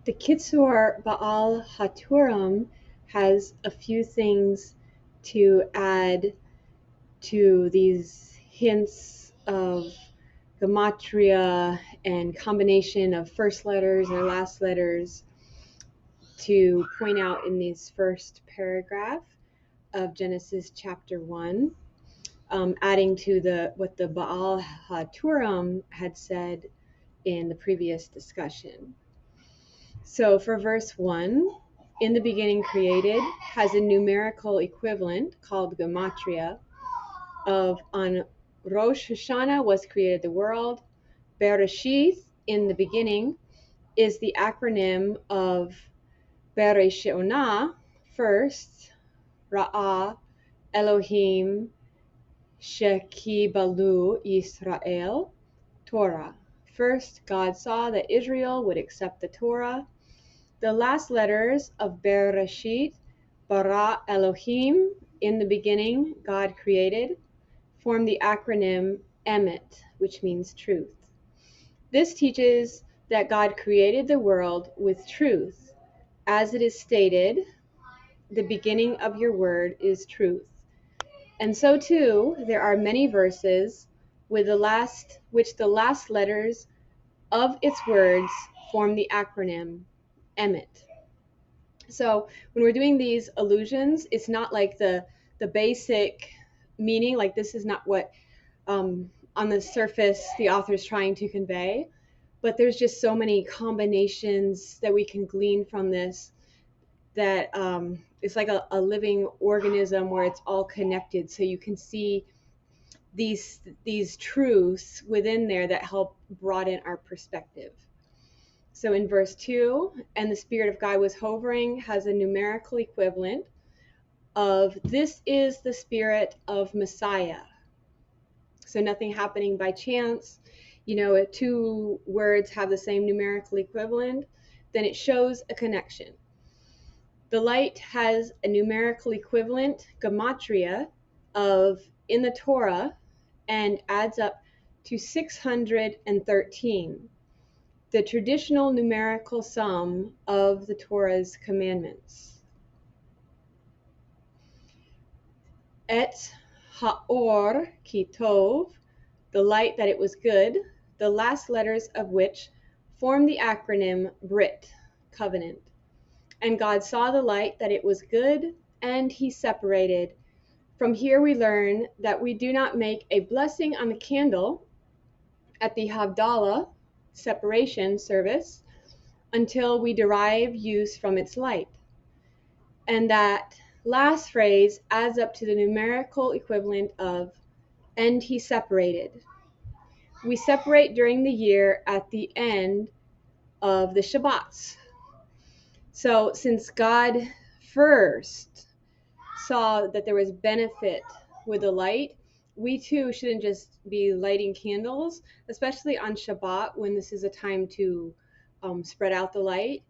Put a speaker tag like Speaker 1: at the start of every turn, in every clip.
Speaker 1: The Kitzur Baal HaTurmim has a few things to add to these hints of Gematria and combination of first letters or last letters to point out in this first paragraph of Genesis chapter 1, adding to what the Baal HaTurmim had said in the previous discussion. So for verse 1, in the beginning created has a numerical equivalent called Gematria of on Rosh Hashanah was created the world. Bereshith, in the beginning, is the acronym of Bereshionah, first, Ra'ah, Elohim, Shekibalu, Israel, Torah. First, God saw that Israel would accept the Torah. The last letters of Bereshit, Bara Elohim, in the beginning, God created, form the acronym Emet, which means truth. This teaches that God created the world with truth. As it is stated, the beginning of your word is truth. And so too, there are many verses which the last letters of its words form the acronym Emet. So when we're doing these allusions, it's not like the basic meaning, like this is not what on the surface the author is trying to convey, but there's just so many combinations that we can glean from this that it's like a living organism where it's all connected, so you can see these truths within there that help broaden our perspective. So in verse 2, and the Spirit of God was hovering, has a numerical equivalent of this is the Spirit of Messiah. So nothing happening by chance. You know, if two words have the same numerical equivalent, then it shows a connection. The light has a numerical equivalent, Gematria, of in the Torah, and adds up to 613. The traditional numerical sum of the Torah's commandments. Et ha'or ki tov, the light that it was good, the last letters of which form the acronym Brit, covenant. And God saw the light that it was good, and he separated. From here we learn that we do not make a blessing on the candle at the Havdalah, separation service, until we derive use from its light. And that last phrase adds up to the numerical equivalent of, and he separated. We separate during the year at the end of the Shabbats. So since God first saw that there was benefit with the light, we too shouldn't just be lighting candles, especially on Shabbat when this is a time to spread out the light.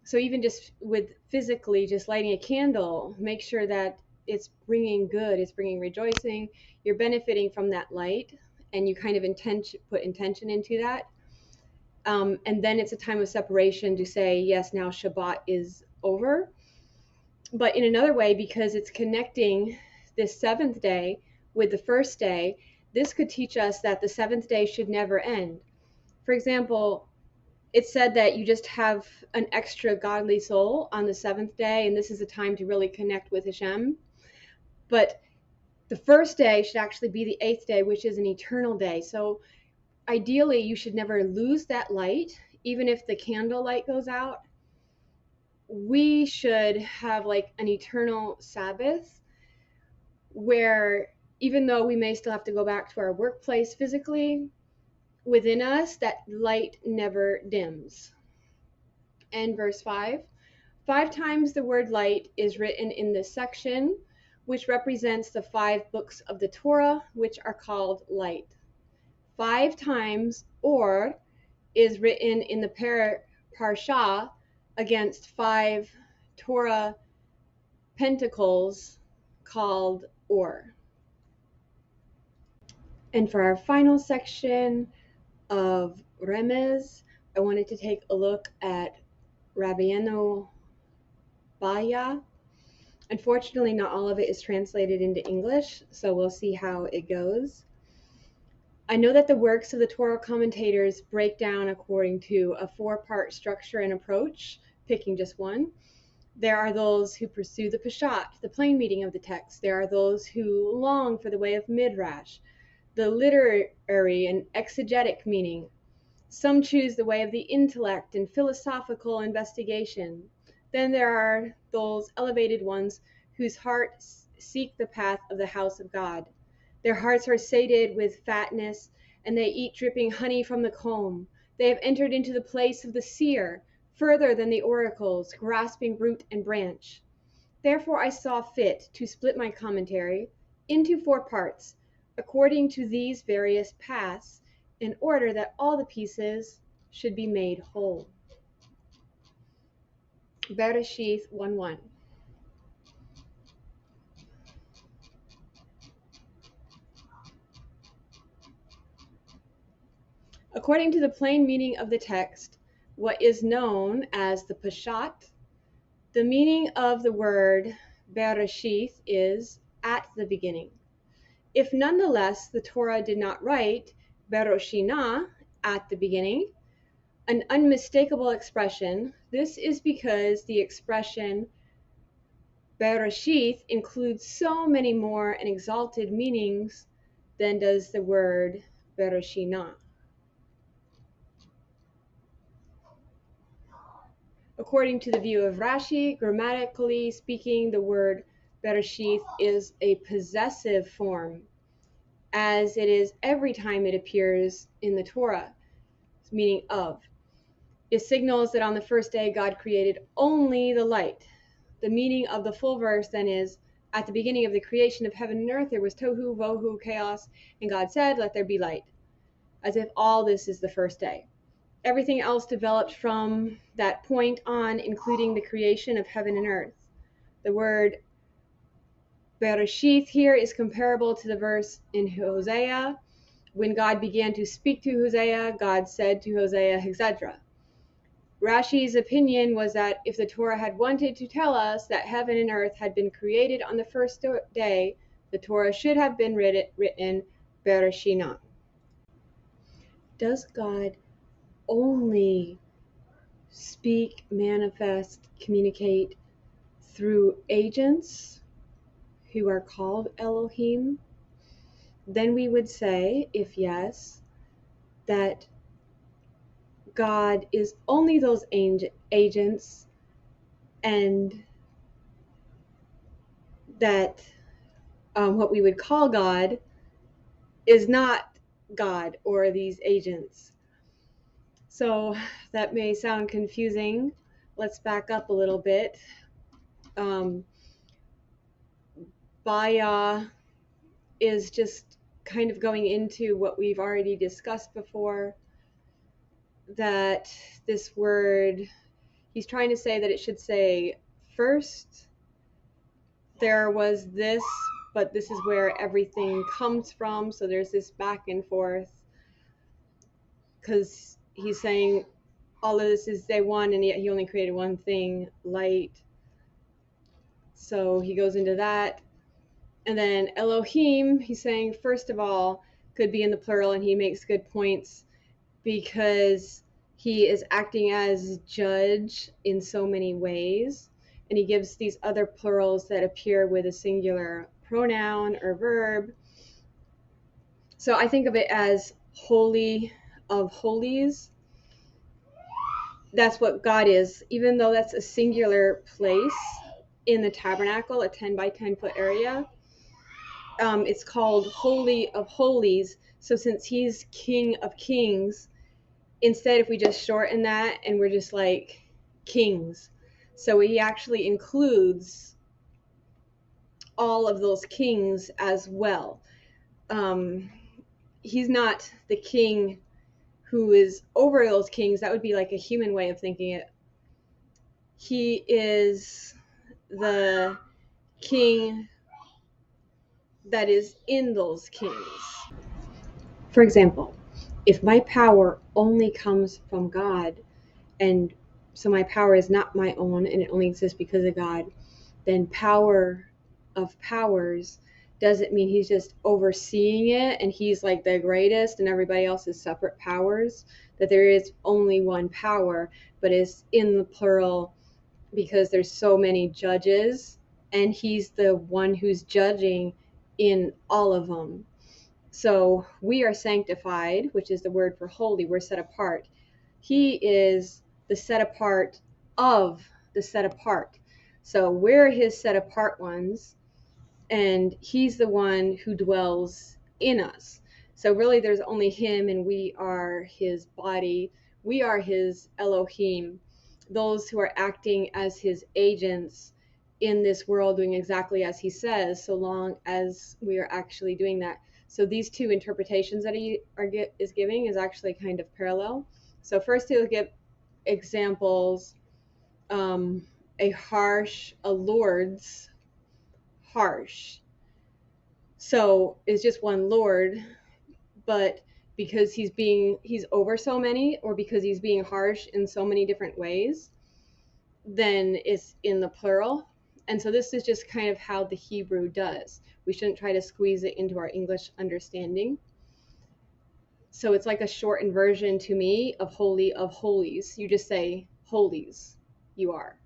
Speaker 1: So even just with physically just lighting a candle, make sure that it's bringing good, it's bringing rejoicing, you're benefiting from that light, and you kind of put intention into that. And then it's a time of separation to say, yes, now Shabbat is over. But in another way, because it's connecting this seventh day with the first day, this could teach us that the seventh day should never end. For example, it's said that you just have an extra godly soul on the seventh day, and this is a time to really connect with HaChaim. But the first day should actually be the eighth day, which is an eternal day. So ideally, you should never lose that light, even if the candle light goes out. We should have like an eternal Sabbath where even though we may still have to go back to our workplace physically, within us, that light never dims. And verse 5, 5 times the word light is written in this section, which represents the 5 books of the Torah, which are called light. 5 times or is written in the parsha against 5 Torah pentacles called or. And for our final section of Remez, I wanted to take a look at Rabbeinu Bahya. Unfortunately, not all of it is translated into English, so we'll see how it goes. I know that the works of the Torah commentators break down according to a four-part structure and approach, picking just one. There are those who pursue the Peshat, the plain meaning of the text. There are those who long for the way of Midrash, the literary and exegetic meaning. Some choose the way of the intellect and philosophical investigation. Then there are those elevated ones whose hearts seek the path of the house of God. Their hearts are sated with fatness, and they eat dripping honey from the comb. They have entered into the place of the seer, further than the oracles, grasping root and branch. Therefore I saw fit to split my commentary into four parts, according to these various paths, in order that all the pieces should be made whole. Bereshith 1:1. According to the plain meaning of the text, what is known as the Peshat, the meaning of the word Bereshith is at the beginning. If nonetheless the Torah did not write Beroshina at the beginning, an unmistakable expression, this is because the expression Bereshith includes so many more and exalted meanings than does the word Beroshina. According to the view of Rashi, grammatically speaking, the word Bereshith is a possessive form, as it is every time it appears in the Torah, meaning of. It signals that on the first day God created only the light. The meaning of the full verse then is, at the beginning of the creation of heaven and earth there was tohu, vohu, chaos, and God said, let there be light. As if all this is the first day. Everything else developed from that point on, including the creation of heaven and earth. The word Bereshith here is comparable to the verse in Hosea. When God began to speak to Hosea, God said to Hosea, etc. Rashi's opinion was that if the Torah had wanted to tell us that heaven and earth had been created on the first day, the Torah should have been written Bereshina. Does God only speak, manifest, communicate through agents who are called Elohim? Then we would say, if yes, that God is only those agents, and that what we would call God is not God or these agents. So that may sound confusing. Let's back up a little bit. Bahya is just kind of going into what we've already discussed before, that this word, he's trying to say that it should say first there was this, but this is where everything comes from. So there's this back and forth, because he's saying all of this is day one, and yet he only created one thing, light. So he goes into that. And then Elohim, he's saying, first of all, could be in the plural, and he makes good points because he is acting as judge in so many ways. And he gives these other plurals that appear with a singular pronoun or verb. So I think of it as holy of holies. That's what God is, even though that's a singular place in the tabernacle, a 10 by 10 foot area. It's called Holy of Holies. So since he's King of Kings, instead if we just shorten that and we're just like kings, so he actually includes all of those kings as well. He's not the king who is over those kings. That would be like a human way of thinking it. He is the king that is in those kings. For example, if my power only comes from God, and so my power is not my own and it only exists because of God, then power of powers doesn't mean he's just overseeing it and he's like the greatest and everybody else is separate powers, that there is only one power, but it's in the plural because there's so many judges and he's the one who's judging in all of them. So we are sanctified, which is the word for holy. We're set apart. He is the set apart of the set apart. So we're his set apart ones, and he's the one who dwells in us. So really there's only him and we are his body. We are his Elohim, those who are acting as his agents in this world, doing exactly as he says, so long as we are actually doing that. So these two interpretations that he is giving is actually kind of parallel. So first he'll give examples, a Lord's harsh. So it's just one Lord, but because he's over so many, or because he's being harsh in so many different ways, then it's in the plural. And so this is just kind of how the Hebrew does. We shouldn't try to squeeze it into our English understanding. So it's like a shortened version to me of Holy of Holies. You just say holies, you are.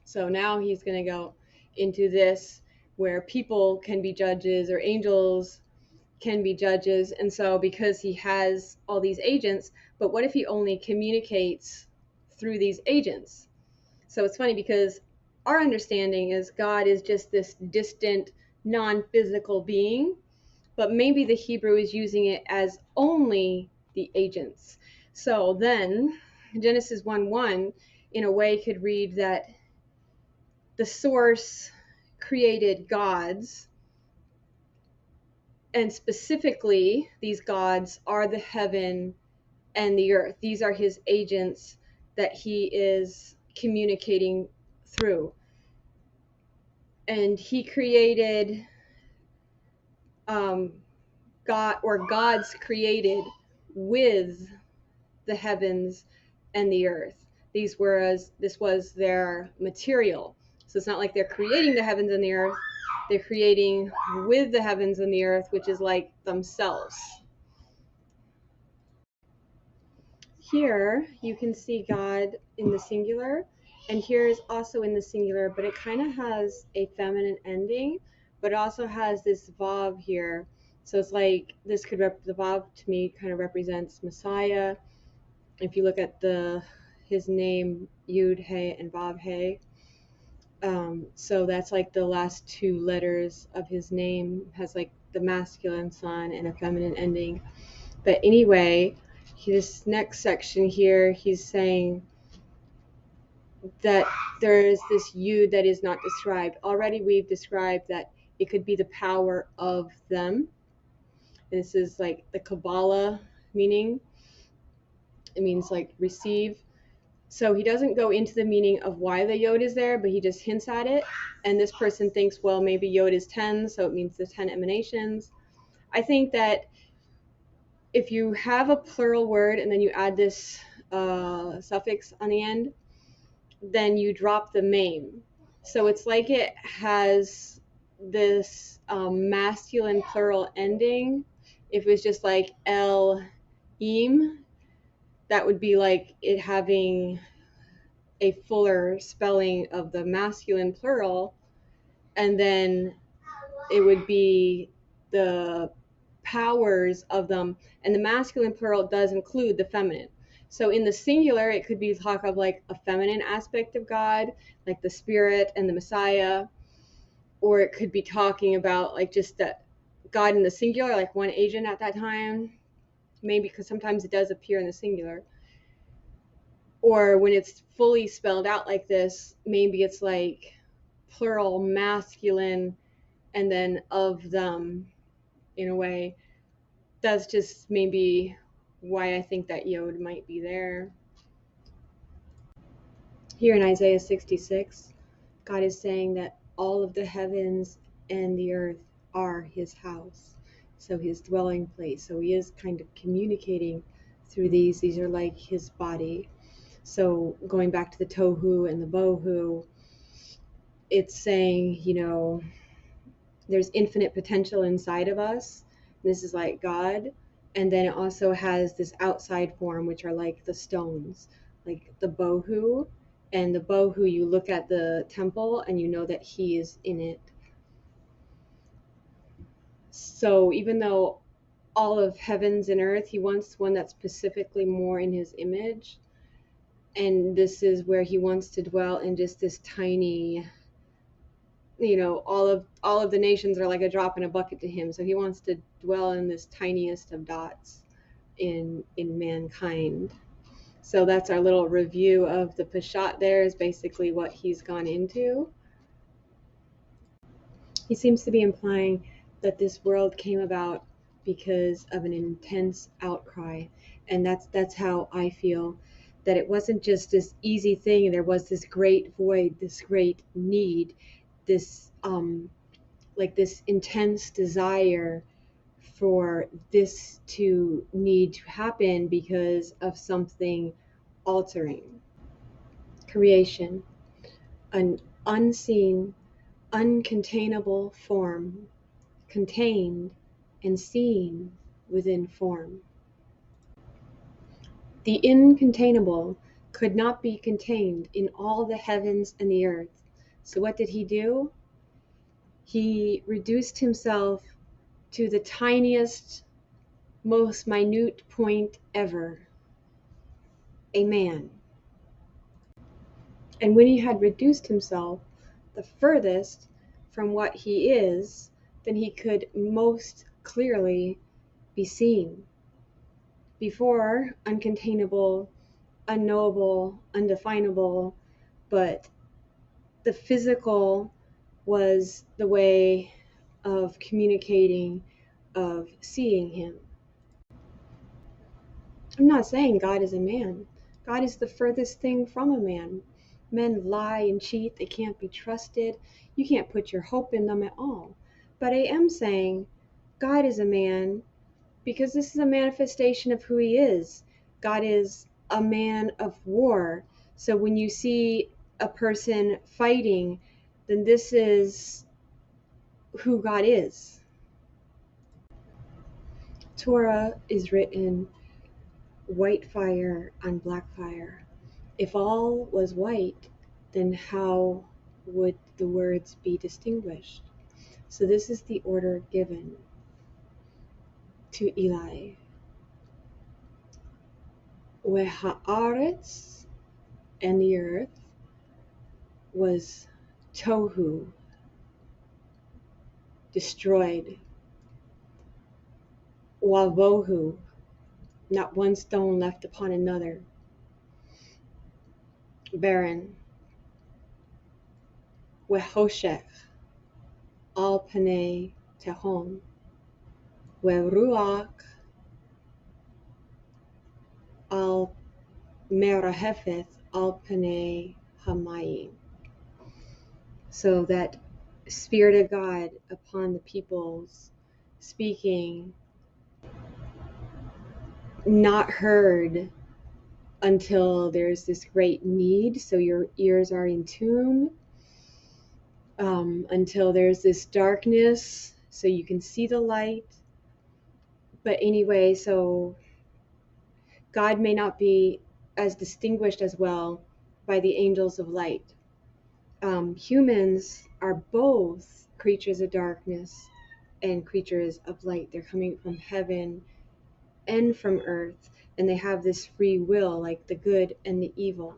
Speaker 1: So now he's going to go into this where people can be judges or angels can be judges. And so because he has all these agents, but what if he only communicates through these agents? So it's funny because our understanding is God is just this distant, non-physical being, but maybe the Hebrew is using it as only the agents. So then Genesis 1:1 in a way could read that the source created gods, and specifically these gods are the heaven and the earth. These are his agents that he is communicating through. And he created gods created with the heavens and the earth. This was their material. So it's not like they're creating the heavens and the earth. They're creating with the heavens and the earth, which is like themselves. Here you can see God in the singular, and here is also in the singular, but it kind of has a feminine ending, but it also has this vav here. So it's like this could the vav to me kind of represents Messiah. If you look at his name, Yud He and Vav He, so that's like the last two letters of his name has like the masculine son and a feminine ending. But anyway, this next section here, he's saying that there is this Yud that is not described. Already we've described that it could be the power of them. And this is like the Kabbalah meaning. It means like receive. So he doesn't go into the meaning of why the Yod is there, but he just hints at it. And this person thinks, well, maybe Yod is 10, so it means the 10 emanations. I think that if you have a plural word and then you add this suffix on the end, then you drop the mem. So it's like it has this masculine plural ending. If it was just like el-im, that would be like it having a fuller spelling of the masculine plural, and then it would be the powers of them, and the masculine plural does include the feminine. So in the singular, it could be talk of like a feminine aspect of God, like the Spirit and the Messiah, or it could be talking about like just that God in the singular, like one agent at that time, maybe, because sometimes it does appear in the singular. Or when it's fully spelled out like this, maybe it's like plural masculine and then of them in a way. That's just maybe why I think that Yod might be there. Here in Isaiah 66, God is saying that all of the heavens and the earth are his house, so his dwelling place. So he is kind of communicating through these are like his body. So going back to the tohu and the bohu, it's saying, there's infinite potential inside of us. This is like God. And then it also has this outside form, which are like the stones, like the bohu. And the bohu, you look at the temple and you know that he is in it. So even though all of heavens and earth, he wants one that's specifically more in his image. And this is where he wants to dwell in just this tiny, all of the nations are like a drop in a bucket to him. So he wants to dwell in this tiniest of dots in mankind. So that's our little review of the Peshat. There is basically what he's gone into. He seems to be implying that this world came about because of an intense outcry. And that's how I feel, that it wasn't just this easy thing. There was this great void, this great need, this this intense desire for this to need to happen because of something altering. Creation, an unseen, uncontainable form, contained and seen within form. The incontainable could not be contained in all the heavens and the earth. So what did he do? He reduced himself to the tiniest, most minute point ever, a man. And when he had reduced himself the furthest from what he is, then he could most clearly be seen. Before, uncontainable, unknowable, undefinable, but the physical was the way of communicating, of seeing him. I'm not saying God is a man. God is the furthest thing from a man. Men lie and cheat. They can't be trusted. You can't put your hope in them at all. But I am saying God is a man because this is a manifestation of who he is. God is a man of war. So when you see a person fighting, then this is who God is. Torah is written white fire on black fire. If all was white, then how would the words be distinguished? So this is the order given to Eli. Haaretz, and the earth was tohu, destroyed. Wavohu, not one stone left upon another. Barren. Wehoshech, al panei tehom. Weruach, al merahefeth, al panei hamayim. So that Spirit of God upon the peoples, speaking, not heard until there's this great need, so your ears are in tune, until there's this darkness, so you can see the light. But anyway, so God may not be as distinguished as well by the angels of light. Humans are both creatures of darkness and creatures of light. They're coming from heaven and from earth, and they have this free will, like the good and the evil.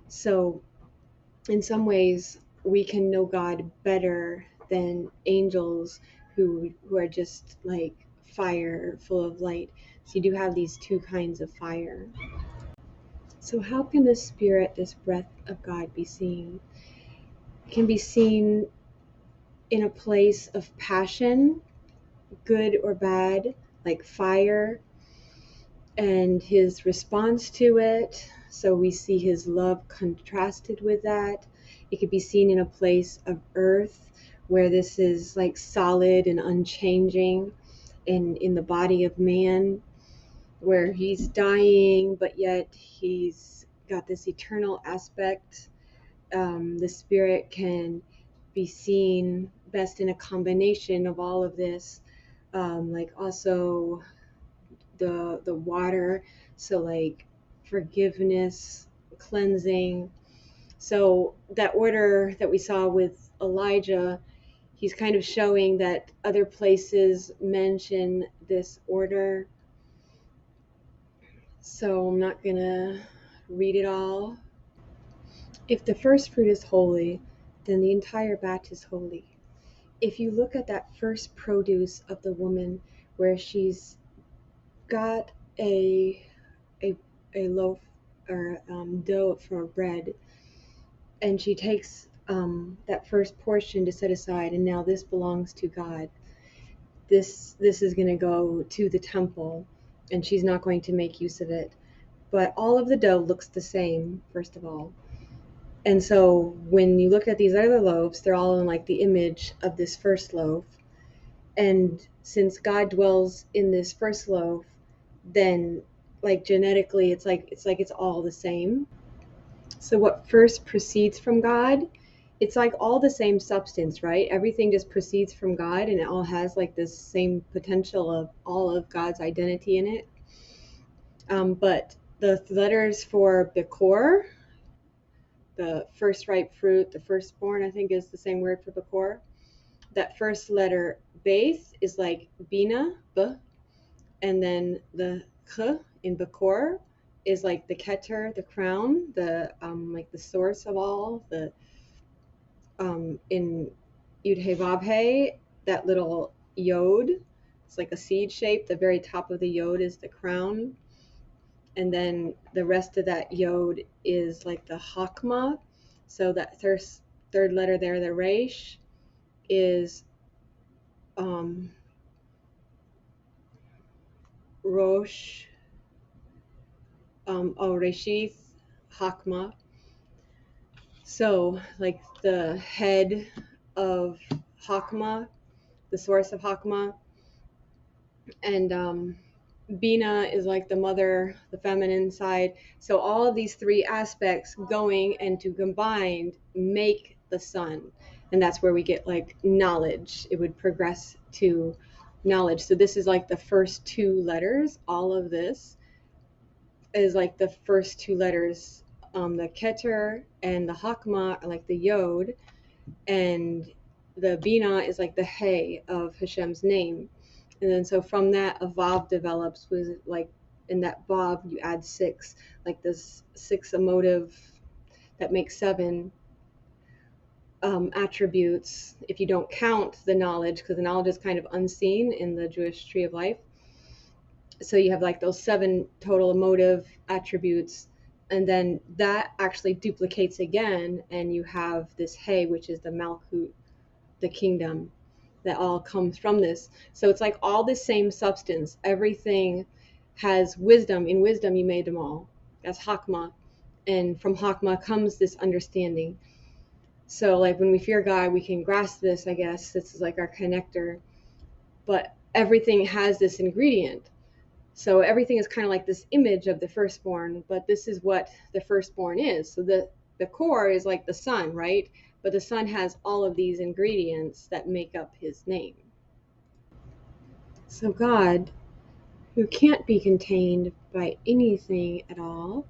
Speaker 1: So in some ways we can know God better than angels who are just like fire, full of light. So you do have these two kinds of fire. So how can this spirit, this breath of God be seen? It can be seen in a place of passion, good or bad, like fire, and his response to it. So we see his love contrasted with that. It could be seen in a place of earth where this is like solid and unchanging, in the body of man. where he's dying, but yet he's got this eternal aspect. The spirit can be seen best in a combination of all of this, like also the water, so like forgiveness, cleansing. So that order that we saw with Elijah, he's kind of showing that other places mention this order. So I'm not gonna read it all. If the first fruit is holy, then the entire batch is holy. If you look at that first produce of the woman, where she's got a, a loaf or dough for bread, and she takes that first portion to set aside, and now this belongs to God. This is going to go to the temple, and she's not going to make use of it. But all of the dough looks the same, first of all. And so when you look at these other loaves, they're all in like the image of this first loaf. And since God dwells in this first loaf, then like genetically it's all the same. So what first proceeds from God, it's like all the same substance, right? Everything just proceeds from God, and it all has like this same potential of all of God's identity in it. But the letters for Bekor, the first ripe fruit, the firstborn, I think is the same word for Bekor. That first letter, Beis, is like Bina, B, and then the K in Bekor is like the Keter, the crown, the like the source of all. The in Yud He Vav He, that little yod, it's like a seed shape. The very top of the yod is the crown, and then the rest of that yod is like the Hakma. So that third letter there, the Resh, is Rosh, Reshith, Hakma. So like the head of Hakma, the source of Hakma, and Bina is like the mother, the feminine side. So all of these three aspects going and to combined make the sun. And that's where we get like knowledge. It would progress to knowledge. So this is like the first two letters. All of this is like the first two letters. The Keter and the Hakma are like the Yod, and the Bina is like the Hey of Hashem's name. And then so from that a Vav develops, with like in that Vav you add six, like this six emotive that makes seven attributes if you don't count the knowledge, because the knowledge is kind of unseen in the Jewish tree of life. So you have like those seven total emotive attributes, and then that actually duplicates again, and you have this Hey, which is the Malchut, the kingdom, that all comes from this. So it's like all the same substance. Everything has wisdom. In wisdom you made them all. That's Hakma. And from Hakma comes this understanding. So like when we fear God, we can grasp this, I guess. This is like our connector. But everything has this ingredient. So everything is kind of like this image of the firstborn, but this is what the firstborn is. So the core is like the sun, right? But the sun has all of these ingredients that make up his name. So God, who can't be contained by anything at all,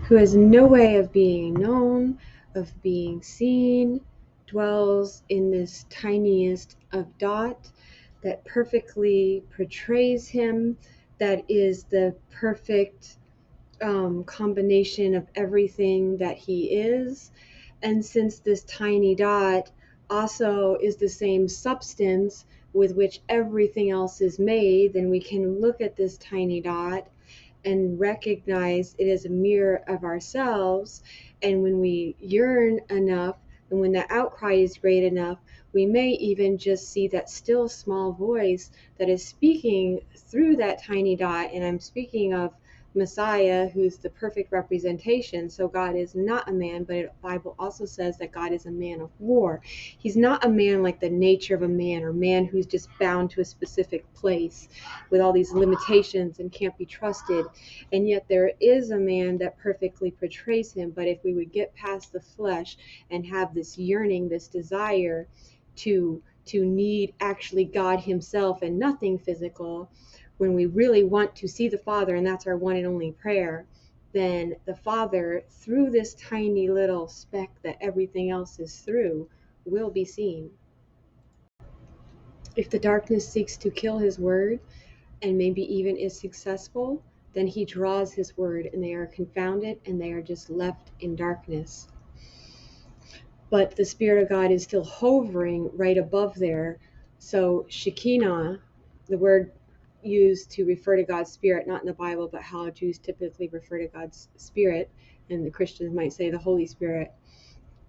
Speaker 1: who has no way of being known, of being seen, dwells in this tiniest of dot that perfectly portrays him, that is the perfect combination of everything that he is. And since this tiny dot also is the same substance with which everything else is made, then we can look at this tiny dot and recognize it as a mirror of ourselves. And when we yearn enough, and when the outcry is great enough, we may even just see that still small voice that is speaking through that tiny dot. And I'm speaking of Messiah, who's the perfect representation. So God is not a man, but the Bible also says that God is a man of war. He's not a man like the nature of a man, or man who's just bound to a specific place with all these limitations and can't be trusted. And yet there is a man that perfectly portrays him. But if we would get past the flesh and have this yearning, this desire to need actually God himself and nothing physical, when we really want to see the Father, and that's our one and only prayer, then the Father, through this tiny little speck that everything else is through, will be seen. If the darkness seeks to kill his word, and maybe even is successful, then he draws his word, and they are confounded, and they are just left in darkness. But the Spirit of God is still hovering right above there. So Shekinah, the word used to refer to God's Spirit, not in the Bible, but how Jews typically refer to God's Spirit, and the Christians might say the Holy Spirit.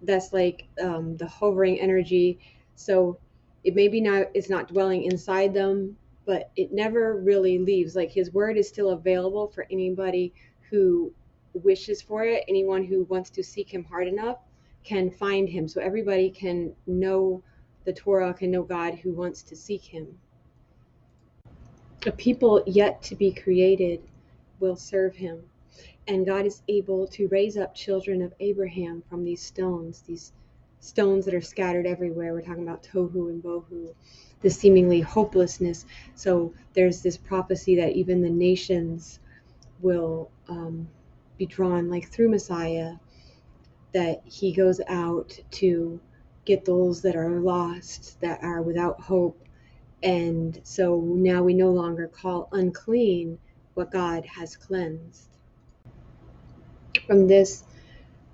Speaker 1: That's like the hovering energy. So it maybe not, it's not dwelling inside them, but it never really leaves. Like his word is still available for anybody who wishes for it. Anyone who wants to seek him hard enough can find him. So everybody can know the Torah, can know God, who wants to seek him. A people yet to be created will serve him. And God is able to raise up children of Abraham from these stones that are scattered everywhere. We're talking about tohu and bohu, the seemingly hopelessness. So there's this prophecy that even the nations will be drawn, like through Messiah, that he goes out to get those that are lost, that are without hope. And so now we no longer call unclean what God has cleansed. From this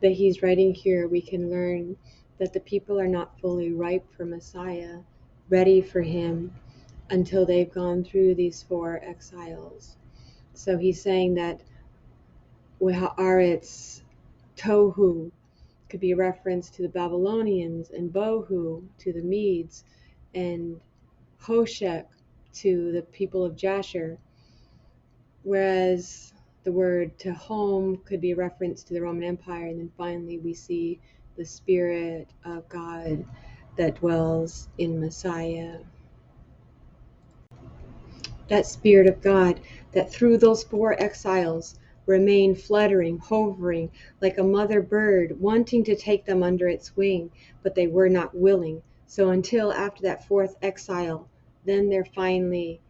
Speaker 1: that he's writing here, we can learn that the people are not fully ripe for Messiah, ready for him, until they've gone through these 4 exiles. So he's saying that Haaretz Tohu could be a reference to the Babylonians, and Bohu to the Medes, and Hoshek to the people of Jasher, whereas the word Tehom could be a reference to the Roman Empire. And then finally we see the Spirit of God that dwells in Messiah. That Spirit of God that through those 4 exiles remained fluttering, hovering, like a mother bird wanting to take them under its wing, but they were not willing. So until after that 4th exile, then they're finally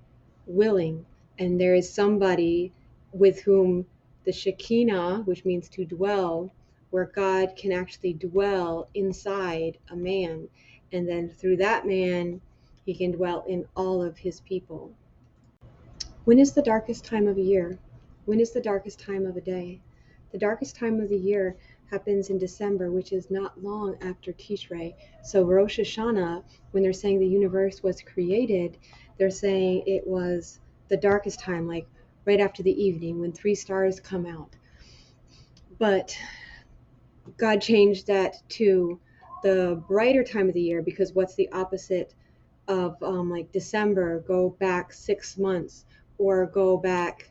Speaker 1: willing. And there is somebody with whom the Shekinah, which means to dwell, where God can actually dwell inside a man. And then through that man, he can dwell in all of his people. When is the darkest time of a year? When is the darkest time of a day? The darkest time of the year happens in December, which is not long after Tishrei. So Rosh Hashanah, when they're saying the universe was created, they're saying it was the darkest time, like right after the evening when 3 stars come out. But God changed that to the brighter time of the year, because what's the opposite of like December? Go back 6 months, or go back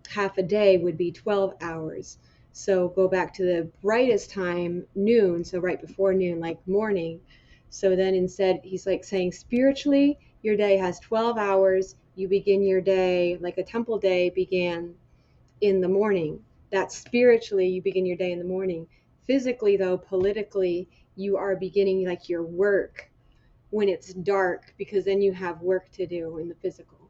Speaker 1: half a day would be 12 hours. So go back to the brightest time, noon, so right before noon, like morning. So then instead, he's like saying spiritually, your day has 12 hours. You begin your day like a temple day began in the morning. That's spiritually, you begin your day in the morning. Physically, though, politically, you are beginning like your work when it's dark, because then you have work to do in the physical.